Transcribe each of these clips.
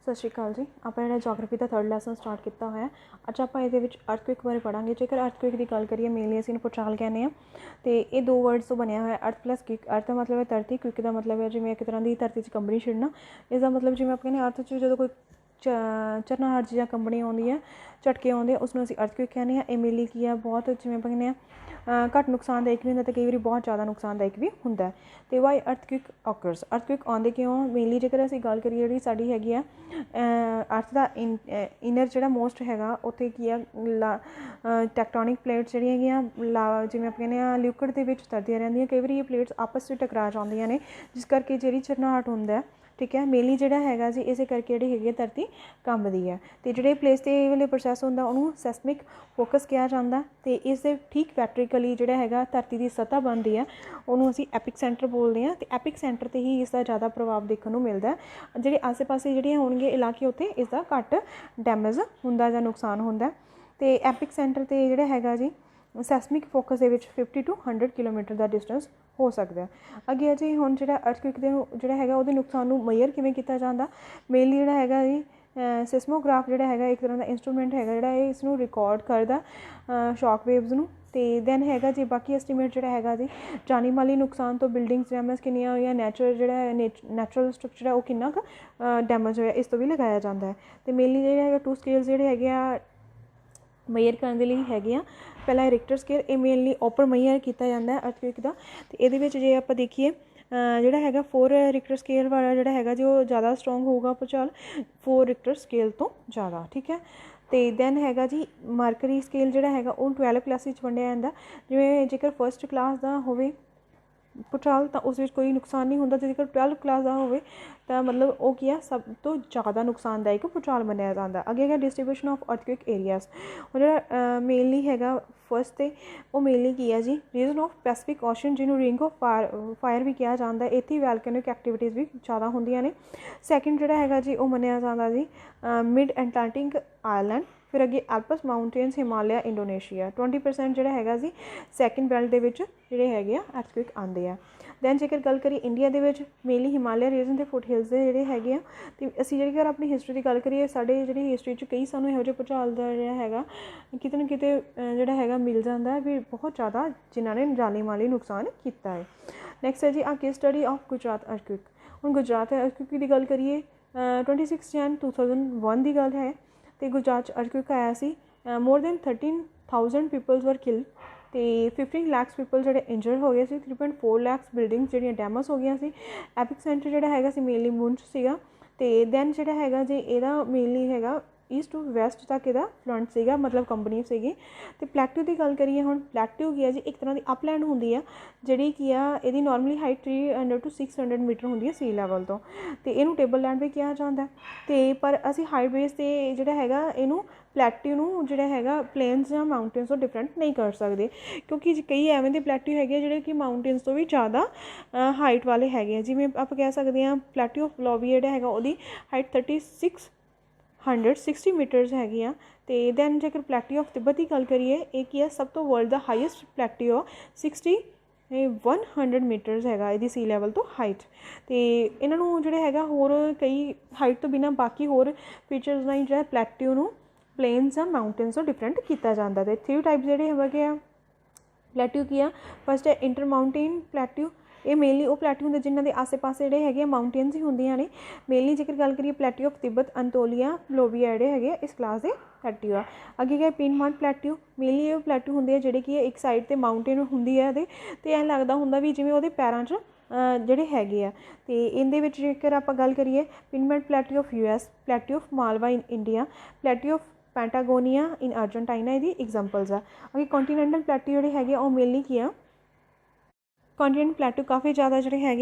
सत श्री अकाल जी। आप जोग्राफी का थर्ड लैसन स्टार्ट किया हुआ है। अज आप ये अर्थक्विक बारे पढ़ांगे। जेकर अर्थक्विक की गल करिए मेनली असीं भूचाल कहने हैं। तो ये दो वर्ड्स तो बनया हुआ अर्थ प्लस क्विक। अर्थ का मतलब है धरती, क्विक का मतलब है जिवें एक तरह की धरती च कंबनी छिड़ना। इसका मतलब जिवें आप कहने अर्थ जो कोई झरनाहट या कंबनी आती है, झटके आते हैं, उसमें असीं अर्थक्विक कहने हैं। ये मेनली की है बहुत जिवें आप कहने घट नुकसानदायक भी होंगे, कई बार बहुत ज़्यादा नुकसानदायक भी होंगे। तो वाई अर्थक्विक ऑकर्स, अर्थक्विक आते क्यों मेनली जेकर असीं गल करिए जी साडी हैगी है अर्थ का इनर जो मोस्ट है उत्थे की है टैक्टोनिक प्लेट्स जिहड़ियां लावा जिवें आप कहने लिक्विड के तरदियां रहिंदियां। कई बार ये प्लेट्स आपस में टकरा जांदियां ने, जिस करके जिहड़ी झरनाहट हुंदा है, ठीक है, मेनली जोड़ा है जी इस करके जी है धरती कंबदी है। तो जोड़े प्लेस के वाले प्रोसैस होंगे उन्होंने सैसमिक फोकस कहा जाता है। तो इस ठीक वैट्रिकली जोड़ा है धरती की सतह बनती है उन्होंने असीं एपिक सेंटर बोलते हैं। तो एपिक सेंटर पर ही इसका ज़्यादा प्रभाव देखने को मिलता है। जोड़े आसे पासे जोड़े होंगे इलाके उत्थे इसका घट डैमेज होंदा या नुकसान होंदा। तो एपिक सेंटर पर जोड़ा है जी सैसमिक फोकस के 50 to 100 किलोमीटर का डिस्टेंस हो सकता है। अगे जी हुण जो अर्थक्विक जोड़ा है वो नुकसान मेजर किवें किया जाता, मेनली जोड़ा है जी सिस्मोग्राफ जोड़ा है एक तरह का इंस्ट्रूमेंट है जोड़ा इसनूं रिकॉर्ड करदा शॉक वेव्स नूं। तो दैन है जी बाकी एस्टीमेट जोड़ा है जी जानी माली नुकसान तो बिल्डिंग्स डैमेज किनिया या नैचुरल जोड़ा नैचुरल स्ट्रक्चर है वो कितना डैमेज होया इस तो भी लगाया जाता है। तो मेनली जो है टू स्केल्स जोड़े है मेजर करने लिए है पहला रिक्टर स्केल, ये मेनली ओपर मेजर किया जाता है अर्थक्विक का। तो ये जो आप देखिए जोड़ा है 4 रिक्टर स्केल वाला जोड़ा है जो ज़्यादा स्ट्रोंग होगा भूचाल 4 रिक्टर स्केल तो ज़्यादा, ठीक है। तो दैन है जी मरकरी स्केल जोड़ा है वो 12 क्लासिस वंडिया जाता। जिवें जेकर फर्स्ट क्लास का होवे भूचाल तो उस कोई नुकसान नहीं होंदा, जेकर 12 क्लास का होवे तो मतलब वो की है सब तो ज़्यादा नुकसानदायक भूचाल मनाया जाता। अगे है डिस्ट्रीब्यूशन ऑफ अर्थक्विक एरियाज, और जो मेनली है फर्स्ट तो वो मेनली की है जी रीजन ऑफ पैसिफिक ओशन जिन्होंने रिंग ऑफ फायर भी कहा जाता है। इत्थे वैल्केनिक एक्टिविटीज़ भी ज़्यादा होंदियां ने। सैकेंड जोड़ा है जी वो मनाया जाता जी मिड एटलांटिक आइलैंड, फिर अगे एल्पस माउंटेन्स हिमालय इंडोनेशिया। 20% जोड़ा है जी सैकेंड बेल्ट के जोड़े है अर्थक्विक आते हैं। दैन जेकर गल करिए इंडिया के मेनली हिमालय रीजन के फुट हिल्स के जोड़े है। तो असीं जेकर अपनी हिस्टरी की गल करिए साढ़े जी हिस्टरी कई सानूं इहो जिहे भूचाल का जोड़ा है किते ना किते जोड़ा है मिल जाता है भी बहुत ज़्यादा जिन्होंने जानी माली नुकसान किया है। नैक्सट है जी आ case study of Gujarat earthquake. हुण गुजरात अर्थक्विक की गल करिए 26 जैन 2001 की गल है। तो गुजरात अर्थक्विक आया सी मोर दैन 13,000 पीपल्स वर किल। तो 15 लाख पीपल जोड़े इंजर हो गए सी, 3.4 लाख बिल्डिंग्स जो डैमेज हो गई सी। एपिक सेंटर जोड़ा है मेनली मुंज सीगा। तो दैन जोड़ा है जी यदा मेनली है ईस्ट टू वैसट तक यदा फ्रंट सीगा मतलब कंपनी सीगी। तो प्लैट्यू की गल करिए हुण प्लैट्यू की है जी एक तरह की अपलैंड होंदी है जिहड़ी की है इहदी नॉर्मली हाइट 300 to 600 मीटर होंदी है सी लैवल तो। इनू टेबल लैंड भी कहा जाता है। तो पर असी हाइट बेस से जोड़ा है इनू प्लैट्यू नूं जोड़ा है प्लेन्स या माउंटेन्स तो डिफरेंट नहीं कर सकते, क्योंकि कई एवें दे प्लैट्यू है जोड़े कि माउंटेन्स तो भी ज़्यादा हाइट वाले है। जिवें आप कह सकते हैं प्लैट्यू ऑफ लॉबी जोड़ा है वो हाइट 3660 मीटर्स हैगी। तो दैन जेकर प्लैट्यू ऑफ तिब्बत की गल करिए एक ही है सब तो वर्ल्ड का हाईएस्ट प्लैट्यू 6100 मीटर्स है ये सी लैवल तो हाइट। तो इन्हों जोड़े है होर कई हाइट तो बिना बाकी होर फीचर्स नहीं जो प्लैट्यू नूं प्लेन्स या माउंटेन्स तो डिफरेंट किया जाता है। 3 टाइप जोड़े है प्लैट्यू की है। फर्स्ट है इंटर माउंटेन प्लैट्यू, ये मेनली वो प्लैट्यू होंगे जिन्हों के आसे पासे जोड़े है माउंटेन्स ही होंदियां ने। मेनली जेकर गल करिए प्लैट्यू ऑफ तिब्बत अंतोलिया लोबिया जोड़े है इस क्लास के प्लैट्यू आ। अगे है पिनमार्ट प्लैट्यू, मेनली ये प्लैट्यू होंगे जोड़े कि एक साइड पर माउंटेन होंगी है तो ऐ लगता होंगे भी जिवें वो पैरों च जोड़े है। तो इहदे जेकर आप गल करिए Piedmont plateau of US, plateau of Malwa in India, plateau of Patagonia in Argentina ये एग्जाम्पल्स आ। अगे कॉन्टीनेंटल प्लैट्यू जोड़े है वो मेनली की है कॉन्टीनेंट प्लैट्यू काफ़ी ज़्यादा जोड़े है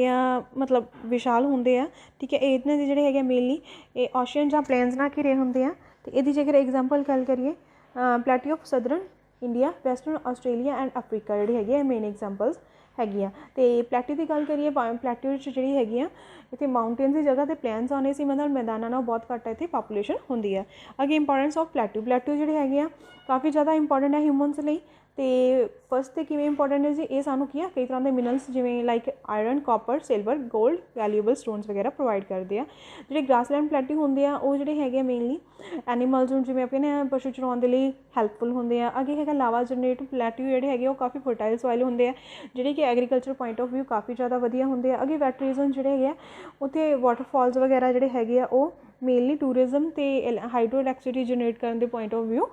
मतलब विशाल होंगे, ठीक है। इन्होंने जोड़े है मेनली ये ओशियन या प्लेन्स ना घिरे होंगे हैं। तो ये जेकर एग्जाम्पल गल करिए plateau of southern India, western Australia and Africa जोड़ी है मेन एग्जाम्पल्स हैगियां। तो प्लैट्यू की गल करिए प्लैट्यू जी है इतने माउंटेन्स की जगह तो प्लेन्स आने से मतलब मैदाना ना बहुत घट इतने पॉपूलेशन होंगी है। अगे इंपॉर्टेंस ऑफ प्लैट्यू, प्लैट्यू जोड़े है काफ़ी ज़्यादा इंपॉर्टेंट है ह्यूमनस लिए। ਤੇ ਫਸਟ ਤੇ ਕਿਵੇਂ ਇੰਪੋਰਟੈਂਟ ਹੈ ਜੀ, ਇਹ ਸਾਨੂੰ ਕੀ ਆ ਕਈ ਤਰ੍ਹਾਂ ਦੇ ਮਿਨਰਲਸ ਜਿਵੇਂ like iron, copper, silver, gold, valuable stones ਵਗੈਰਾ ਪ੍ਰੋਵਾਈਡ ਕਰਦੇ ਆ। ਜਿਹੜੇ ਗ੍ਰਾਸਲੈਂਡ ਪਲੈਟਿਊ ਹੁੰਦੇ ਆ ਉਹ ਜਿਹੜੇ ਹੈਗੇ ਆ ਮੇਨਲੀ ਐਨੀਮਲਸ ਨੂੰ ਜਿਵੇਂ ਆਪਾਂ ਨੇ ਪਸ਼ੂ ਚਰਾਉਣ ਦੇ ਲਈ ਹੈਲਪਫੁਲ ਹੁੰਦੇ ਆ। ਅੱਗੇ ਹੈਗਾ ਲਾਵਾ ਜਨਰੇਟਿਵ ਪਲੈਟਿਊ, ਜਿਹੜੇ ਹੈਗੇ ਉਹ ਕਾਫੀ ਫਰਟਾਈਲ ਸੋਇਲ ਹੁੰਦੇ ਆ, ਜਿਹੜੇ ਕਿ ਐਗਰੀਕਲਚਰ ਪੁਆਇੰਟ ਆਫ ਵਿਊ ਕਾਫੀ ਜ਼ਿਆਦਾ ਵਧੀਆ ਹੁੰਦੇ ਆ। ਅੱਗੇ ਵੈਟ ਰੀਜਨ ਜਿਹੜੇ ਹੈਗੇ ਆ ਉੱਥੇ ਵਾਟਰਫਾਲਸ ਵਗੈਰਾ ਜਿਹੜੇ ਹੈਗੇ ਆ ਉਹ ਮੇਨਲੀ ਟੂਰਿਜ਼ਮ ਅਤੇ ਹਾਈਡਰੋ ਇਲੈਕਟ੍ਰਿਸਿਟੀ ਜਨਰੇਟ ਕਰਨ ਦੇ ਪੁਆਇੰਟ ਆਫ ਵਿਊ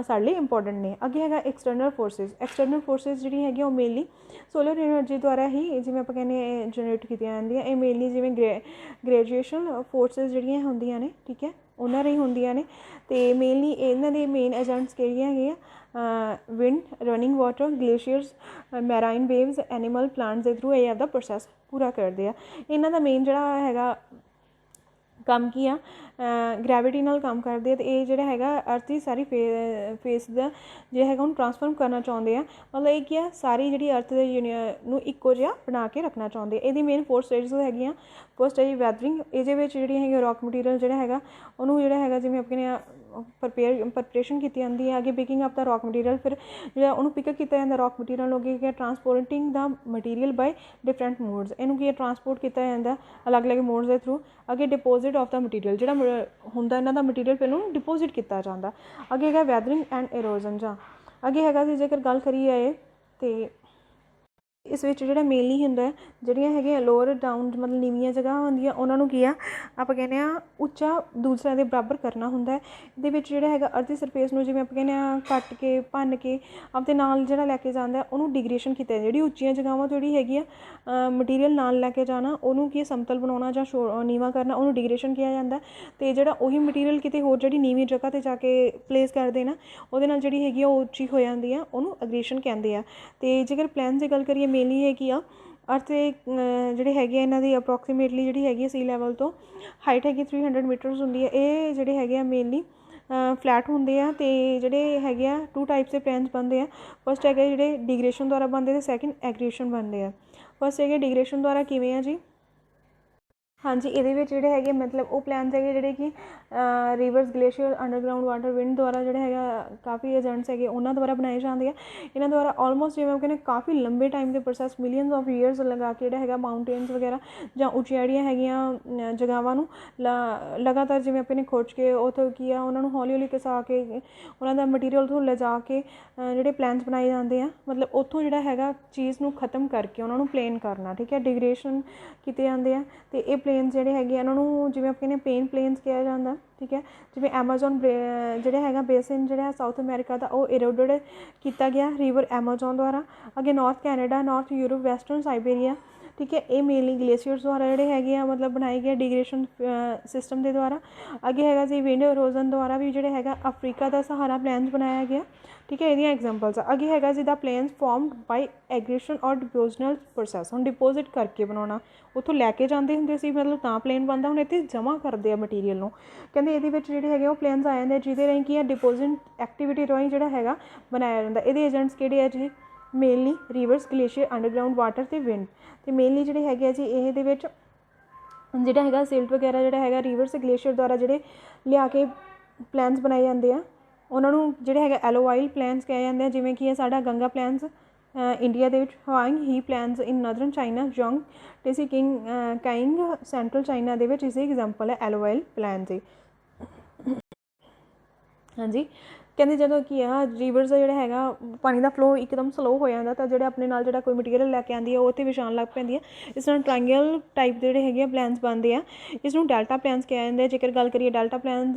ਸਾਡੇ ਲਈ ਇੰਪੋਰਟੈਂਟ ਨੇ। ਅੱਗੇ ਹੈਗਾ ਐਕਸਟਰਨਲ ਫੋਰਸਿਸ ਜਿਹੜੀਆਂ ਹੈਗੀਆਂ ਉਹ ਮੇਨਲੀ ਸੋਲਰ ਐਨਰਜੀ ਦੁਆਰਾ ਹੀ ਜਿਵੇਂ ਆਪਾਂ ਕਹਿੰਦੇ ਜਨਰੇਟ ਕੀਤੀਆਂ ਜਾਂਦੀਆਂ। ਇਹ ਮੇਨਲੀ ਜਿਵੇਂ ਗ੍ਰੈਜੂਏਸ਼ਨ ਫੋਰਸਿਸ ਜਿਹੜੀਆਂ ਹੁੰਦੀਆਂ ਨੇ, ਠੀਕ ਹੈ, ਉਹਨਾਂ ਰਾਹੀਂ ਹੁੰਦੀਆਂ ਨੇ। ਅਤੇ ਮੇਨਲੀ ਇਹਨਾਂ ਦੇ ਮੇਨ ਏਜੰਟਸ ਕਿਹੜੀਆਂ ਹੈਗੀਆਂ wind, running water, glaciers, marine waves, animal, plants ਦੇ ਥਰੂ ਇਹ ਆਪਦਾ ਪ੍ਰੋਸੈਸ ਪੂਰਾ ਕਰਦੇ ਆ। ਇਹਨਾਂ ਦਾ ਮੇਨ ਜਿਹੜਾ ਹੈਗਾ ਕੰਮ ਕੀ ਆ, ਗ੍ਰੈਵਿਟੀ ਨਾਲ ਕੰਮ ਕਰਦੇ ਆ। ਅਤੇ ਇਹ ਜਿਹੜਾ ਹੈਗਾ ਅਰਥ ਦੀ ਸਾਰੀ ਫੇਸ ਦਾ ਜਿਹੜਾ ਹੈਗਾ ਉਹਨੂੰ ਟਰਾਂਸਫਾਰਮ ਕਰਨਾ ਚਾਹੁੰਦੇ ਆ। ਮਤਲਬ ਇਹ ਕੀ ਆ, ਸਾਰੀ ਜਿਹੜੀ ਅਰਥ ਦੇ ਨੂੰ ਇੱਕੋ ਜਿਹਾ ਬਣਾ ਕੇ ਰੱਖਣਾ ਚਾਹੁੰਦੇ। ਇਹਦੀ ਮੇਨ 4 ਸਟੇਜਸ ਹੈਗੀਆਂ। ਫਸਟ ਹੈ ਜੀ ਵੈਦਰਿੰਗ, ਇਹਦੇ ਵਿੱਚ ਜਿਹੜੀਆਂ ਹੈਗੀਆਂ ਰੌਕ ਮਟੀਰੀਅਲ ਜਿਹੜਾ ਹੈਗਾ ਉਹਨੂੰ ਜਿਹੜਾ ਹੈਗਾ ਜਿਵੇਂ ਆਪਣੇ ਪ੍ਰਪਰੇਸ਼ਨ ਕੀਤੀ ਜਾਂਦੀ ਹੈ। ਅੱਗੇ ਪਿਕਿੰਗ ਅਪ ਦਾ ਰੌਕ ਮਟੀਰੀਅਲ, ਫਿਰ ਜਿਹੜਾ ਉਹਨੂੰ ਪਿਕ ਕੀਤਾ ਜਾਂਦਾ ਰੌਕ ਮਟੀਰੀਅਲ ਨੂੰ ਅੱਗੇ ਟਰਾਂਸਪੋਰਟਿੰਗ ਦਾ ਮਟੀਰੀਅਲ ਬਾਏ ਡਿਫਰੈਂਟ ਮੋਡਸ, ਇਹਨੂੰ ਕੀ ਟਰਾਂਸਪੋਰਟ ਕੀਤਾ ਜਾਂਦਾ ਅਲੱਗ-ਅਲੱਗ ਮੋਡਸ ਦੇ ਥਰੂ। ਅੱਗੇ ਡਿਪੋਜ਼ਿਟ ਆਫ ਦਾ ਮਟੀਰੀਅਲ, ਜਿਹੜਾ ਹੁੰਦਾ ਇਹਨਾਂ ਦਾ ਮਟੀਰੀਅਲ ਫਿਰ ਉਹਨੂੰ ਡਿਪੋਜ਼ਿਟ ਕੀਤਾ ਜਾਂਦਾ। ਅੱਗੇ ਹੈਗਾ ਵੈਦਰਿੰਗ ਐਂਡ ਇਰੋਜ਼ਨ। ਜਾਂ ਅੱਗੇ ਹੈਗਾ ਜੀ ਜੇਕਰ ਗੱਲ ਕਰੀਏ ਅਤੇ ਇਸ ਵਿੱਚ ਜਿਹੜਾ ਮੇਨਲੀ ਹੁੰਦਾ ਜਿਹੜੀਆਂ ਹੈਗੀਆਂ ਲੋਅਰ ਡਾਊਨ ਮਤਲਬ ਨੀਵੀਆਂ ਜਗ੍ਹਾ ਹੁੰਦੀਆਂ ਉਹਨਾਂ ਨੂੰ ਕੀ ਆ ਆਪਾਂ ਕਹਿੰਦੇ ਹਾਂ ਉੱਚਾ ਦੂਸਰਿਆਂ ਦੇ ਬਰਾਬਰ ਕਰਨਾ ਹੁੰਦਾ। ਇਹਦੇ ਵਿੱਚ ਜਿਹੜਾ ਹੈਗਾ ਅਰਥ ਦੀ ਸਰਫੇਸ ਨੂੰ ਜਿਵੇਂ ਆਪਾਂ ਕਹਿੰਦੇ ਹਾਂ ਕੱਟ ਕੇ ਭੰਨ ਕੇ ਆਪਣੇ ਨਾਲ ਜਿਹੜਾ ਲੈ ਕੇ ਜਾਂਦਾ ਉਹਨੂੰ ਡਿਗਰੇਸ਼ਨ ਕੀਤਾ। ਜਿਹੜੀ ਉੱਚੀਆਂ ਜਗ੍ਹਾਵਾਂ ਜਿਹੜੀ ਹੈਗੀ ਆ ਮਟੀਰੀਅਲ ਨਾਲ ਲੈ ਕੇ ਜਾਣਾ ਉਹਨੂੰ ਕੀ ਸਮਤਲ ਬਣਾਉਣਾ ਜਾਂ ਨੀਵਾਂ ਕਰਨਾ ਉਹਨੂੰ ਡਿਗਰੇਸ਼ਨ ਕਿਹਾ ਜਾਂਦਾ। ਅਤੇ ਜਿਹੜਾ ਉਹੀ ਮਟੀਰੀਅਲ ਕਿਤੇ ਹੋਰ ਜਿਹੜੀ ਨੀਵੀਂ ਜਗ੍ਹਾ 'ਤੇ ਜਾ ਕੇ ਪਲੇਸ ਕਰਦੇ ਨਾ ਉਹਦੇ ਨਾਲ ਜਿਹੜੀ ਹੈਗੀ ਉਹ ਉੱਚੀ ਹੋ ਜਾਂਦੀ ਆ, ਉਹਨੂੰ ਅਗਰੇਸ਼ਨ ਕਹਿੰਦੇ ਆ। ਅਤੇ ਜੇਕਰ ਪਲੈਨਸ ਦੀ ਗੱਲ ਕਰੀਏ ਮੇਨਲੀ ਇਹ ਕੀ ਆ ਅਰਥ ਦੇ ਜਿਹੜੇ ਹੈਗੇ ਆ ਇਹਨਾਂ ਦੀ ਅਪਰੋਕਸੀਮੇਟਲੀ ਜਿਹੜੀ ਹੈਗੀ ਆ ਸੀ ਲੈਵਲ ਤੋਂ ਹਾਈਟ ਹੈਗੀ 300 ਮੀਟਰਸ ਹੁੰਦੀ ਹੈ। ਇਹ ਜਿਹੜੇ ਹੈਗੇ ਆ ਮੇਨਲੀ ਫਲੈਟ ਹੁੰਦੇ ਆ। ਅਤੇ ਜਿਹੜੇ ਹੈਗੇ ਆ 2 ਟਾਈਪਸ ਦੇ ਪਲੈਨਸ ਬਣਦੇ ਆ। ਫਸਟ ਹੈਗੇ ਜਿਹੜੇ ਡਿਗਰੇਸ਼ਨ ਦੁਆਰਾ ਬਣਦੇ ਅਤੇ ਸੈਕਿੰਡ ਐਗਰੇਸ਼ਨ ਬਣਦੇ ਆ। ਫਸਟ ਹੈਗੇ ਡਿਗਰੇਸ਼ਨ ਦੁਆਰਾ ਕਿਵੇਂ ਆ ਜੀ, ਹਾਂਜੀ ਇਹਦੇ ਵਿੱਚ ਜਿਹੜੇ ਹੈਗੇ ਮਤਲਬ ਉਹ ਪਲੈਨਸ ਹੈਗੇ ਜਿਹੜੇ ਕਿ reverse, glacier, underground water, wind ਦੁਆਰਾ ਜਿਹੜੇ ਹੈਗਾ ਕਾਫੀ ਏਜੰਟਸ ਹੈਗੇ ਉਹਨਾਂ ਦੁਆਰਾ ਬਣਾਏ ਜਾਂਦੇ ਆ। ਇਹਨਾਂ ਦੁਆਰਾ ਆਲਮੋਸਟ ਜਿਵੇਂ ਕਹਿੰਦੇ ਕਾਫੀ ਲੰਬੇ ਟਾਈਮ ਦੇ ਪ੍ਰੋਸੈਸ ਮਿਲੀਅਨਸ ਆਫ ਈਅਰਸ ਲਗਾ ਕੇ ਜਿਹੜਾ ਹੈਗਾ ਮਾਊਂਟੇਨਸ ਵਗੈਰਾ ਜਾਂ ਉੱਚੀਆਂ ਜਿਹੜੀਆਂ ਹੈਗੀਆਂ ਜਗ੍ਹਾਵਾਂ ਨੂੰ ਲਗਾਤਾਰ ਜਿਵੇਂ ਆਪਾਂ ਨੇ ਖੋਜ ਕੇ ਉੱਥੋਂ ਕੀ ਆ ਉਹਨਾਂ ਨੂੰ ਹੌਲੀ ਹੌਲੀ ਘਸਾ ਕੇ ਉਹਨਾਂ ਦਾ ਮਟੀਰੀਅਲ ਉੱਥੋਂ ਲਿਜਾ ਕੇ ਜਿਹੜੇ ਪਲੈਨਸ ਬਣਾਏ ਜਾਂਦੇ ਆ। ਮਤਲਬ ਉੱਥੋਂ ਜਿਹੜਾ ਹੈਗਾ ਚੀਜ਼ ਨੂੰ ਖ਼ਤਮ ਕਰਕੇ ਉਹਨਾਂ ਨੂੰ ਪਲੇਨ ਕਰਨਾ, ਠੀਕ ਹੈ, ਡਿਗਰੇਸ਼ਨ ਕੀਤੇ ਜਾਂਦੇ ਆ। ਅਤੇ ਇਹ ਪਲੇਨਸ ਜਿਹੜੇ ਹੈਗੇ ਇਹਨਾਂ ਨੂੰ ਜਿਵੇਂ ਆਪਾਂ ਕਹਿੰਦੇ ਪੇਨ ਪਲੇਨਸ ਕਿਹਾ ਜਾਂਦਾ, ਠੀਕ ਹੈ। ਜਿਵੇਂ ਐਮਾਜ਼ੋਨ ਜਿਹੜਾ ਹੈਗਾ ਬੇਸਿਨ ਜਿਹੜਾ ਸਾਊਥ ਅਮੈਰੀਕਾ ਦਾ ਉਹ ਇਰੋਡਡ ਕੀਤਾ ਗਿਆ ਰਿਵਰ ਐਮਾਜ਼ੋਨ ਦੁਆਰਾ। ਅੱਗੇ north Canada, north Europe, western Siberia, ਠੀਕ ਹੈ, ਇਹ ਮੇਨਲੀ ਗਲੇਸ਼ੀਅਰਸ ਦੁਆਰਾ ਜਿਹੜੇ ਹੈਗੇ ਆ ਮਤਲਬ ਬਣਾਏ ਗਏ ਡਿਗਰੇਸ਼ਨ ਸਿਸਟਮ ਦੇ ਦੁਆਰਾ। ਅੱਗੇ ਹੈਗਾ ਜੀ ਵਿੰਡ ਇਰੋਜ਼ਨ ਦੁਆਰਾ ਵੀ ਜਿਹੜੇ ਹੈਗਾ ਅਫਰੀਕਾ ਦਾ ਸਹਾਰਾ ਪਲੈਨਸ ਬਣਾਇਆ ਗਿਆ, ਠੀਕ ਹੈ, ਇਹਦੀਆਂ ਐਗਜ਼ਾਮਪਲਸ ਆ। ਅੱਗੇ ਹੈਗਾ ਜਿੱਦਾਂ ਪਲੇਨਸ ਫੋਰਮਡ ਬਾਈ ਐਗਰੇਸ਼ਨ ਔਰ ਡਿਪੋਜ਼ਨਲ ਪ੍ਰੋਸੈਸ। ਹੁਣ ਡਿਪੋਜ਼ਿਟ ਕਰਕੇ ਬਣਾਉਣਾ, ਉੱਥੋਂ ਲੈ ਕੇ ਜਾਂਦੇ ਹੁੰਦੇ ਸੀ ਮਤਲਬ ਤਾਂ ਪਲੇਨ ਬਣਦਾ, ਹੁਣ ਇੱਥੇ ਜਮ੍ਹਾਂ ਕਰਦੇ ਆ ਮਟੀਰੀਅਲ ਨੂੰ। ਕਹਿੰਦੇ ਇਹਦੇ ਵਿੱਚ ਜਿਹੜੇ ਹੈਗੇ ਉਹ ਪਲੇਨਸ ਆ ਜਾਂਦੇ ਜਿਹਦੇ ਰਾਹੀਂ ਕੀ ਆ ਡਿਪੋਜ਼ਿਟ ਐਕਟੀਵਿਟੀ ਰਾਹੀਂ ਜਿਹੜਾ ਹੈਗਾ ਬਣਾਇਆ ਜਾਂਦਾ। ਇਹਦੇ ਏਜੰਟਸ ਕਿਹੜੇ ਆ ਜੀ, mainly reverse, glacier, underground water ਅਤੇ ਵਿੰਡ। ਅਤੇ ਮੇਨਲੀ ਜਿਹੜੇ ਹੈਗੇ ਆ ਜੀ ਇਹਦੇ ਵਿੱਚ ਜਿਹੜਾ ਹੈਗਾ ਸਿਲਟ ਵਗੈਰਾ ਜਿਹੜਾ ਹੈਗਾ ਰਿਵਰਸ, ਗਲੇਸ਼ੀਅਰ ਦੁਆਰਾ ਜਿਹੜੇ ਲਿਆ ਕੇ ਪਲੈਨਸ ਬਣਾਏ ਜਾਂਦੇ ਆ ਉਹਨਾਂ ਨੂੰ ਜਿਹੜੇ ਹੈਗਾ ਐਲੋਵਾਈਲ ਪਲੈਨਸ ਕਿਹਾ ਜਾਂਦੇ ਆ। ਜਿਵੇਂ ਕਿ ਇਹ ਸਾਡਾ ਗੰਗਾ ਪਲੈਨਸ ਇੰਡੀਆ ਦੇ ਵਿੱਚ, ਹਵਾਇੰਗ ਹੀ ਪਲੈਨਸ ਇਨ ਨਦਰਨ ਚਾਈਨਾ, ਜੋਂਗ ਟੇਸੀ ਕਾਇੰਗ ਸੈਂਟਰਲ ਚਾਈਨਾ ਦੇ ਵਿੱਚ ਇਸੇ ਐਗਜ਼ਾਮਪਲ ਹੈ ਐਲੋਵਾਈਲ ਪਲੈਨ ਦੀ। ਹਾਂਜੀ ਕਹਿੰਦੇ ਜਦੋਂ ਕੀ ਆ ਰਿਵਰਸ ਦਾ ਜਿਹੜਾ ਹੈਗਾ ਪਾਣੀ ਦਾ ਫਲੋ ਇੱਕਦਮ ਸਲੋ ਹੋ ਜਾਂਦਾ ਤਾਂ ਜਿਹੜੇ ਆਪਣੇ ਨਾਲ ਜਿਹੜਾ ਕੋਈ ਮਟੀਰੀਅਲ ਲੈ ਕੇ ਆਉਂਦੀ ਹੈ ਉਹ ਉੱਥੇ ਵਿਛਾਉਣ ਲੱਗ ਪੈਂਦੀ ਹੈ। ਇਸ ਨਾਲ ਟਰਾਇੰਗਲ ਟਾਈਪ ਜਿਹੜੇ ਹੈਗੇ ਆ ਪਲੈਨਸ ਬਣਦੇ ਆ। ਇਸ ਨੂੰ ਡੈਲਟਾ ਪਲੈਨਸ ਕਿਹਾ ਜਾਂਦਾ। ਜੇਕਰ ਗੱਲ ਕਰੀਏ delta plains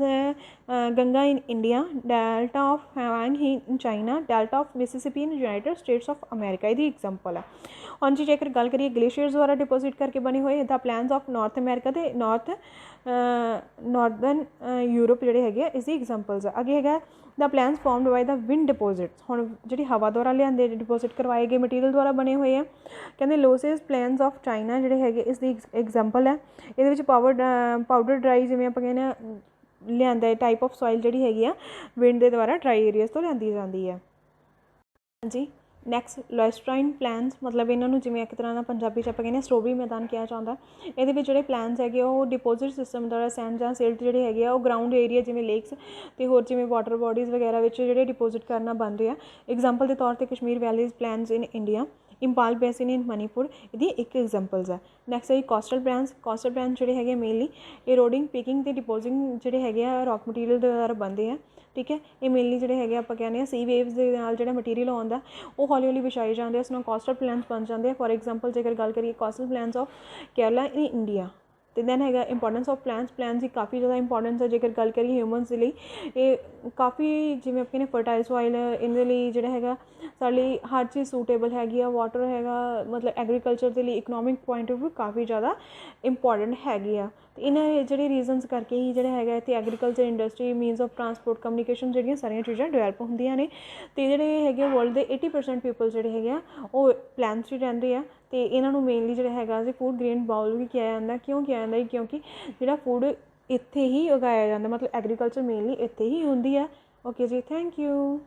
Ganga in India, delta of Hwang Ho in China, delta of Mississippi in United States of America, ਇਹਦੀ ਐਗਜ਼ਾਮਪਲ ਹੈ। ਹਾਂਜੀ ਜੇਕਰ ਗੱਲ ਕਰੀਏ ਗਲੇਸ਼ੀਅਰਸ ਦੁਆਰਾ ਡਿਪੋਜ਼ਿਟ ਕਰਕੇ ਬਣੇ ਹੋਏ ਦਾ ਪਲੈਨਸ ਆਫ ਨਾਰਥ ਅਮੈਰੀਕਾ ਅਤੇ ਨਾਰਦਰਨ ਯੂਰਪ ਜਿਹੜੇ ਹੈਗੇ ਆ ਇਸਦੀ ਐਗਜ਼ਾਮਪਲਸ ਆ। ਅੱਗੇ ਹੈਗਾ ਦਾ ਪਲੈਨਸ ਫੋਰਮਡ ਬਾਈ ਦਾ ਵਿੰਡ ਡਿਪੋਜ਼ਿਟਸ। ਹੁਣ ਜਿਹੜੀ ਹਵਾ ਦੁਆਰਾ ਲਿਆਂਦੇ ਡਿਪੋਜ਼ਿਟ ਕਰਵਾਏ ਗਏ ਮਟੀਰੀਅਲ ਦੁਆਰਾ ਬਣੇ ਹੋਏ ਆ। ਕਹਿੰਦੇ ਲੋਸਿਸ ਪਲੈਨਸ ਆਫ ਚਾਈਨਾ ਜਿਹੜੇ ਹੈਗੇ ਇਸ ਦੀ ਐਗਜ਼ਾਮਪਲ ਹੈ। ਇਹਦੇ ਵਿੱਚ ਪਾਊਡਰ ਡਰਾਈ ਜਿਵੇਂ ਆਪਾਂ ਕਹਿੰਦੇ ਹਾਂ ਲਿਆਂਦਾ ਟਾਈਪ ਆਫ ਸੋਇਲ ਜਿਹੜੀ ਹੈਗੀ ਆ ਵਿੰਡ ਦੇ ਦੁਆਰਾ ਡਰਾਈ ਏਰੀਆਜ਼ ਤੋਂ ਲਿਆਂਦੀ ਜਾਂਦੀ ਹੈ। ਹਾਂਜੀ ਨੈਕਸਟ ਲੋਇਸਟਰਾਈਨ ਪਲਾਂਟਸ, ਮਤਲਬ ਇਹਨਾਂ ਨੂੰ ਜਿਵੇਂ ਇੱਕ ਤਰ੍ਹਾਂ ਦਾ ਪੰਜਾਬੀ 'ਚ ਆਪਾਂ ਕਹਿੰਦੇ ਹਾਂ ਸਟ੍ਰਾਬੇਰੀ ਮੈਦਾਨ ਕਿਹਾ ਜਾਂਦਾ। ਇਹਦੇ ਵਿੱਚ ਜਿਹੜੇ ਪਲਾਂਟਸ ਹੈਗੇ ਉਹ ਡਿਪੋਜ਼ਿਟ ਸਿਸਟਮ ਦੁਆਰਾ ਸੈਂਡ ਜਾਂ ਸਿਲਟ ਜਿਹੜੇ ਹੈਗੇ ਆ ਉਹ ਗਰਾਊਂਡ ਏਰੀਆ ਜਿਵੇਂ ਲੇਕਸ ਅਤੇ ਹੋਰ ਜਿਵੇਂ ਵਾਟਰ ਬੋਡੀਜ਼ ਵਗੈਰਾ ਵਿੱਚ ਜਿਹੜੇ ਡਿਪੋਜ਼ਿਟ ਕਰਨਾ ਬਣਦੇ ਆ। ਐਗਜ਼ਾਮਪਲ ਦੇ ਤੌਰ 'ਤੇ Kashmir valleys plants in India, Imphal basin in Manipur, ਇਹਦੀ ਇੱਕ ਐਗਜ਼ਾਮਪਲਸ ਹੈ। ਨੈਕਸਟ ਹੈ ਕੋਸਟਲ ਪਲਾਂਟਸ। ਕੋਸਟਲ ਪਲਾਂਟਸ ਜਿਹੜੇ ਹੈਗੇ ਮੇਨਲੀ ਇਰੋਡਿੰਗ, ਪਿਕਿੰਗ ਅਤੇ ਡਿਪੋਜ਼ਿੰਗ ਜਿਹੜੇ ਹੈਗੇ ਆ ਰੌਕ ਮਟੀਰੀਅਲ ਦੇ ਦੁਆਰਾ ਬਣਦੇ ਆ। ਠੀਕ ਹੈ, ਇਹ ਮੇਨਲੀ ਜਿਹੜੇ ਹੈਗੇ ਆਪਾਂ ਕਹਿੰਦੇ ਹਾਂ ਸੀ ਵੇਵਸ ਦੇ ਨਾਲ ਜਿਹੜਾ ਮਟੀਰੀਅਲ ਆਉਂਦਾ ਉਹ ਹੌਲੀ ਹੌਲੀ ਵਿਛਾਏ ਜਾਂਦੇ ਆ, ਉਸ ਨਾਲ ਕੋਸਟਲ ਪਲਾਂਟਸ ਬਣ ਜਾਂਦੇ ਆ। ਫੋਰ ਐਗਜ਼ਾਮਪਲ ਜੇਕਰ ਗੱਲ ਕਰੀਏ coastal plants of Kerala in India. ਅਤੇ ਦੈਨ ਹੈਗਾ ਇੰਪੋਰਟੈਂਸ ਆਫ ਪਲਾਂਟਸ। ਪਲਾਂਟਸ ਦੀ ਕਾਫੀ ਜ਼ਿਆਦਾ ਇੰਪੋਰਟੈਂਸ ਹੈ ਜੇਕਰ ਗੱਲ ਕਰੀਏ ਹਿਊਮਨਸ ਦੇ ਲਈ। ਇਹ ਕਾਫੀ ਜਿਵੇਂ ਆਪਾਂ ਕਹਿੰਦੇ ਫਰਟਾਈਲ ਸੋਇਲ ਇਹਦੇ ਲਈ ਜਿਹੜਾ ਹੈਗਾ ਸਾਡੇ ਲਈ ਹਰ ਚੀਜ਼ ਸੂਟੇਬਲ ਹੈਗੀ ਆ। ਵਾਟਰ ਹੈਗਾ, ਮਤਲਬ ਐਗਰੀਕਲਚਰ ਦੇ ਲਈ ਇਕਨੋਮਿਕ ਪੁਆਇੰਟ ਆਫ ਵਿਊ ਕਾਫੀ ਜ਼ਿਆਦਾ ਇੰਪੋਰਟੈਂਟ ਹੈਗੀ ਆ। ਅਤੇ ਇਹਨਾਂ ਜਿਹੜੇ ਰੀਜ਼ਨਸ ਕਰਕੇ ਹੀ ਜਿਹੜਾ ਹੈਗਾ ਇੱਥੇ agriculture industry, means of transport, communication ਜਿਹੜੀਆਂ ਸਾਰੀਆਂ ਚੀਜ਼ਾਂ ਡਿਵੈਲਪ ਹੁੰਦੀਆਂ ਨੇ। ਅਤੇ ਜਿਹੜੇ ਹੈਗੇ ਵਰਲਡ ਦੇ 80% ਪੀਪਲ ਜਿਹੜੇ ਹੈਗੇ ਆ ਉਹ ਪਲਾਂਟਸ 'ਚ ਰਹਿੰਦੇ ਆ। ਅਤੇ ਇਹਨਾਂ ਨੂੰ ਮੇਨਲੀ ਜਿਹੜਾ ਹੈਗਾ ਅਸੀਂ ਫੂਡ ਗ੍ਰੇਨ ਬਾਉਲ ਵੀ ਕਿਹਾ ਜਾਂਦਾ। ਕਿਉਂ ਕਿਹਾ ਜਾਂਦਾ? ਕਿਉਂਕਿ ਜਿਹੜਾ ਫੂਡ ਇੱਥੇ ਹੀ ਉਗਾਇਆ ਜਾਂਦਾ, ਮਤਲਬ ਐਗਰੀਕਲਚਰ ਮੇਨਲੀ ਇੱਥੇ ਹੀ ਹੁੰਦੀ ਹੈ। ਓਕੇ ਜੀ, ਥੈਂਕ ਯੂ।